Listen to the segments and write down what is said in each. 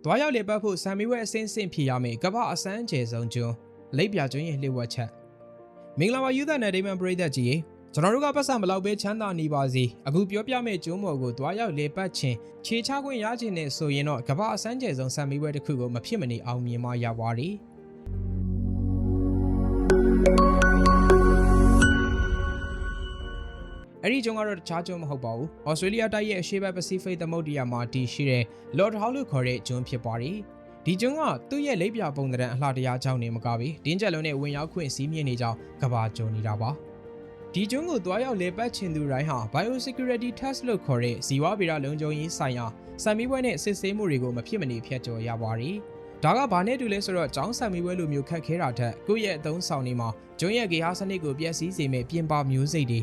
သွားရောက်လေပတ်ဖို့ဆံမီဝဲအစင်းစင့်ဖြစ်ရမယ်ကမ္ဘာအစမ်းကျယ်ဆုံးကျွန်းလိပ်ပြကျွန်းရဲ့လှည့်ဝက်ချက်မင်္ဂလာပါယူသနယ်ဒိမန်ပရိသတ်ကြီးကျွန်တော်တို့ကပတ်စံဘလောက်ပဲချမ်းသာနေပါစေအခုပြောပြမယ့်ကျွန်းပေါ်ကိုသွားရောက်လေပတ်ခြင်းခြေချခွင့်ရခြင်းနဲ့ဆိုရင်တော့ကမ္ဘာအစမ်းကျယ်ဆုံးဆံမီဝဲတစ်ခုကိုမဖြစ်မနေအောင်မြင်မှရပါတယ်အဲ့ဒီကျွန်းကတော့တခြားကျွန်းမဟုတ်ပါဘူး။ဩစတြေးလျတိုက်ရဲ့အရှေ့ဘက်ပစိဖိတ်သမုဒ္ဒရာမှာတည်ရှိတဲ့ Lord Howe လို့ခေါ်တဲ့ကျွန်းဖြစ်ပါတယ်။ဒီကျွန်းကသူ့ရဲ့လိပ်ပြပုံသဏ္ဍာန်အလှတရားကြောင့်နေမကပဲတင်းကျပ်လုံးနဲ့ဝင်ရောက်ခွင့်စီးမြင့်နေကြောင်းကဘာကြုံနေတာပါ။ဒီကျွန်းကိုသွားရောက်လေပတ်ချင်သူတိုင်းဟာ Biosecurity Test လို့ခေါ်တဲ့ဇီဝဗေဒလုံခြုံရေးဆိုင်ရာစံမီပွဲနဲ့စစ်ဆေးမှုတွေကိုမဖြစ်မနေဖျက်ကျော်ရပါတယ်။ဒါကဘာနဲ့တူလဲဆိုတော့ကျောင်းစံမီပွဲလိုမျိုးခက်ခဲတာထက်ကိုယ့်ရဲ့အသုံးဆောင်နေမှာကျွန်းရဲ့ဂေဟာစနစ်ကိုပျက်စီးစေမဲ့ပြင်ပမျိုးစိတ်တွေ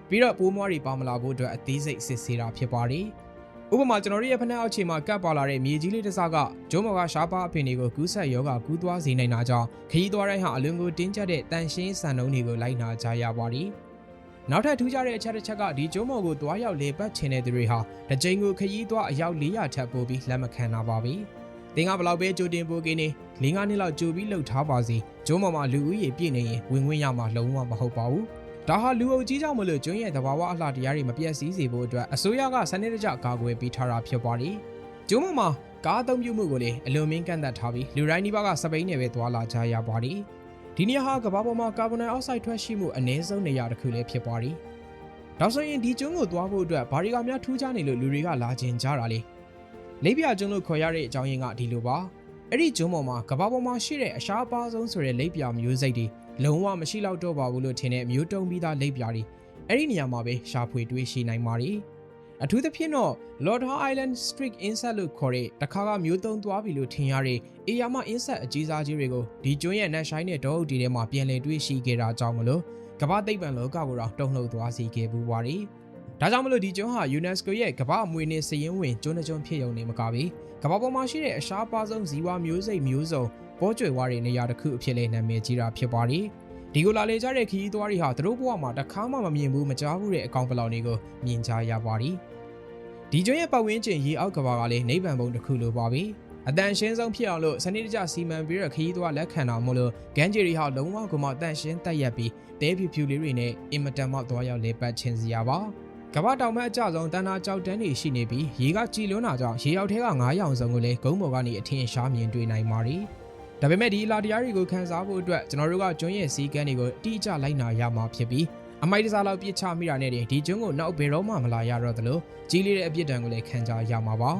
ပြီးတော့ပိုးမွားတွေပါမလာဖို့အတွက်အသေးစိတ်စစ်ဆေးတာဖြစ်ပါတယ်။ဥပမာကျွန်တော်တို့ရဲ့ဖက်နှက်အောက်ခြေမှာကပ်ပါလာတဲ့မြေကြီးလေးတစ်စကဂျုံမော်ကရှားပါအဖင်တွေကိုကူးဆက်ယောဂကူးသွားစေနိုင်တာကြောင့်ခရီးသွားတိုင်းဟာအလွန်ကိုတင်းကျပ်တဲ့တန်ရှင်းစံနှုန်းတွေကိုလိုက်နာကြရပါတယ်။နောက်ထပ်ထူးခြားတဲ့အချက်တစ်ချက်ကဒီဂျုံမော်ကိုသွားရောက်လေပတ်ချင်တဲ့သူတွေဟာတစ်ကြိမ်ကိုခရီးသွားအယောက်400ထပ်ပို့ပြီးလက်မခံတာပါပဲ။သင်ကဘလောက်ပဲကြိုတင်ပို့ကိနေ5နှစ်လောက်ကြိုပြီးလှုပ်ထားပါစီဂျုံမော်မှာလူဦးရေပြည့်နေရင်ဝင်ခွင့်ရမှာလုံးဝမဟုတ်ပါဘူး။ဒါဟာလူအုပ်ကြီးကြောင့်မလို့ကျွန်းရဲ့သဘာဝအလှတရားတွေမပြည့်စည်စေဖို့အတွက်အစိုးရကစနစ်တကျကာကွယ်ပေးထားတာဖြစ်ပါတယ်။ကျွန်းပေါ်မှာကားအသုံးပြုမှုကိုလည်းအလွန်မင်းကန့်သတ်ထားပြီးလူတိုင်းဒီဘက်ကစပိန်နဲ့ပဲသွားလာကြရပါတယ်။ဒီနေရာဟာကမ္ဘာပေါ်မှာကာဗွန်ဒိုင်အောက်ဆိုက်ထွက်ရှိမှုအနည်းဆုံးနေရာတစ်ခုလည်းဖြစ်ပါတယ်။ဒါဆိုရင်ဒီကျွန်းကိုသွားဖို့အတွက်ဘာတွေကများထူးခြားနေလို့လူတွေကလာကျင်ကြတာလဲ။လိပ်ပြကျွန်းလို့ခေါ်ရတဲ့အကြောင်းရင်းကဒီလိုပါ။အဲ့ဒီကျွန်းပေါ်မှာကမ္ဘာပေါ်မှာရှိတဲ့အရှားပါဆုံးဆိုတဲ့လိပ်ပြမျိုးစိတ်တွေလုံးဝမရှိတော့တော့ပါဘူးလို့ထင်တဲ့မျိုးတုံးပြီးသားလိပ်ပြာတွေအဲ့ဒီနေရာမှာပဲရှာဖွေတွေ့ရှိနိုင်ပါတယ်အထူးသဖြင့်တော့ Lord Howe Island Streak Insect လို့ခေါ်တဲ့တစ်ခါကမျိုးတုံးသွားပြီလို့ထင်ရတဲ့အေယာမ insect အကြီးစားကြီးတွေကိုဒီကျွန်းရဲ့နက်ရှိုင်းတဲ့ဒေါအုပ်တီထဲမှာပြန်လည်တွေ့ရှိခဲ့တာကြောင့်မလို့ကမ္ဘာသိပ္ပံလောကကိုတော့တုံ့လှုပ်သွားစေခဲ့ပူပါတယ်ဒါကြောင့်မလို့ဒီကျွန်းဟာ UNESCO ရဲ့ကမ္ဘာအမွေအနှစ်စာရင်းဝင်ကျွန်းတစ်ကျွန်းဖြစ်ရုံနဲ့မကပဲကမ္ဘာပေါ်မှာရှိတဲ့အရှားပါဆုံးဇီဝမျိုးစိတ်မျိုးစုံပေါ်ကျွယ်ဝတဲ့နေရာတစ်ခုအဖြစ်လဲနာမည်ကြီးတာဖြစ်ပါတယ်ဒီကိုလာလေကြတဲ့ခရီးသွားတွေဟာသူတို့ဘဝမှာတစ်ခါမှမမြင်ဘူးမကြားဘူးတဲ့အကောင်ပလောင်တွေကိုမြင်ကြရပါတယ်ဒီကျွန်းရဲ့ပတ်ဝန်းကျင်ရေအောက်ကဘာကလည်းနိဗ္ဗာန်ဘုံတစ်ခုလိုပါပဲအတန်ရှင်းဆုံးဖြစ်အောင်လို့စနစ်တကျစီမံပြီးတော့ခရီးသွားလက်ခံတာမို့လို့ဂန်းဂျီတွေဟာလုံးဝကိုမှအတန်ရှင်းတက်ရက်ပြီးတဲဖြူဖြူလေးတွေနဲ့အင်မတန်မှသွားရောက်လေပတ်ခြင်းစီရပါကမ္ဘာတောင်ဘက်အကျဆုံးတန်းနာကြောက်တန်းတွေရှိနေပြီးရေကကြည်လွန်းတာကြောင့်ရေရောက်ထဲက9ရောင်စုံကိုလည်းဂုံးပေါ်ကနေအထင်ရှားမြင်တွေ့နိုင်ပါတယ်ဒါပေမဲ့ဒီလာတရားတွေကိုခန်းစားဖို့အတွက်ကျွန်တော်တို့ကကျွန်းရဲ့စီးကမ်းတွေကိုတိကျလိုက်နာရမှာဖြစ်ပြီးအမိုက်တစားလောက်ပြစ်ချမိတာနဲ့ဒီကျွန်းကိုနောက်ဘယ်တော့မှမလာရတော့သလိုကြီးလေးတဲ့အပြစ်ဒဏ်ကိုလည်းခံကြရမှာပါ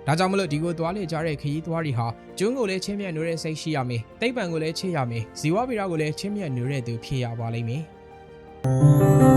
ဒါကြောင့်မလို့ဒီကိုသွားလေကြတဲ့ခရီးသွားတွေဟာကျွန်းကိုလည်းချင်းမြတ်နိုးတဲ့စိတ်ရှိရမယ်သိပ္ပံကိုလည်းချစ်ရမယ်ဇီဝဗေဒကိုလည်းချင်းမြတ်နိုးတဲ့သူဖြစ်ရပါလိမ့်မယ်